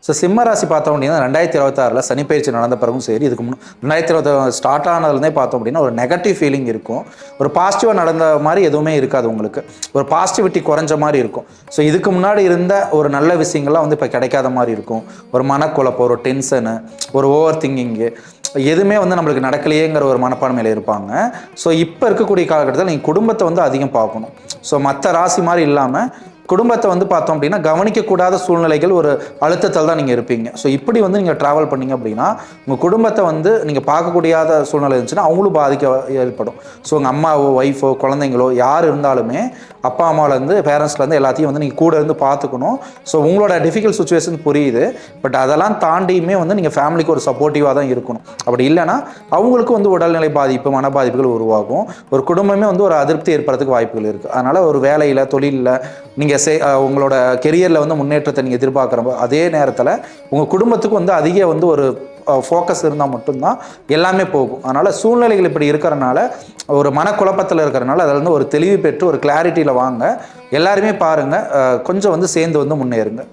So சிம்ம ராசி பார்த்தோம் அப்படின்னா 2026 சனி பயிற்சி நடந்த பிறகும் சரி, இதுக்கு 2026 ஸ்டார்ட் ஆனதுலேருந்தே பார்த்தோம் அப்படின்னா ஒரு நெகட்டிவ் ஃபீலிங் இருக்கும். ஒரு பாசிட்டிவாக நடந்த மாதிரி எதுவுமே இருக்காது உங்களுக்கு. ஒரு பாசிட்டிவிட்டி குறைஞ்ச மாதிரி இருக்கும். ஸோ இதுக்கு முன்னாடி இருந்த ஒரு நல்ல விஷயங்கள்லாம் வந்து இப்போ கிடைக்காத மாதிரி இருக்கும். ஒரு மனக்குழப்பம், ஒரு டென்ஷனு, ஒரு ஓவர் திங்கிங்கு, எதுவுமே வந்து நம்மளுக்கு நடக்கலையேங்கிற ஒரு மனப்பான்மையில் இருப்பாங்க. ஸோ இப்போ இருக்கக்கூடிய காலகட்டத்தில் நீங்கள் குடும்பத்தை வந்து அதிகம் பார்க்கணும். ஸோ மற்ற ராசி மாதிரி இல்லாமல் குடும்பத்தை வந்து பார்த்தோம் அப்படின்னா கவனிக்கக்கூடாத சூழ்நிலைகள் ஒரு அழுத்தத்தில் தான் நீங்கள் இருப்பீங்க. ஸோ இப்படி வந்து நீங்கள் ட்ராவல் பண்ணீங்க அப்படின்னா உங்கள் குடும்பத்தை வந்து நீங்கள் பார்க்கக்கூடியாத சூழ்நிலை இருந்துச்சுன்னா அவங்களும் பாதிக்க ஏற்படும். ஸோ உங்கள் அம்மாவோ, ஒய்ஃபோ, குழந்தைங்களோ யார் இருந்தாலுமே அப்பா அம்மாவிலேருந்து பேரண்ட்ஸ்லேருந்து எல்லாத்தையும் வந்து நீங்கள் கூட இருந்து பார்த்துக்கணும். ஸோ உங்களோட டிஃபிகல்ட் சுச்சுவேஷன் புரியுது. பட் அதெல்லாம் தாண்டியுமே வந்து நீங்கள் ஃபேமிலிக்கு ஒரு சப்போர்ட்டிவாக தான் இருக்கணும். அப்படி இல்லைன்னா அவங்களுக்கும் வந்து உடல்நிலை பாதிப்பு, மன பாதிப்புகள் உருவாகும். ஒரு குடும்பமே வந்து ஒரு அதிருப்தி ஏற்படுறதுக்கு வாய்ப்புகள் இருக்குது. அதனால் ஒரு வேலையில், தொழிலில் நீங்கள் உங்களோட கெரியரில் வந்து முன்னேற்றத்தை நீங்கள் எதிர்பார்க்குறப்ப அதே நேரத்தில் உங்கள் குடும்பத்துக்கு வந்து அதிக வந்து ஒரு ஃபோக்கஸ் இருந்தால் மட்டும்தான் எல்லாமே போகும். அதனால் சூழ்நிலைகள் இப்படி இருக்கிறனால ஒரு மனக்குழப்பத்தில் இருக்கிறனால அதில் வந்து ஒரு தெளிவு பெற்று ஒரு கிளாரிட்டியில் வாங்க. எல்லாருமே பாருங்கள், கொஞ்சம் வந்து சேர்ந்து வந்து முன்னேறுங்க.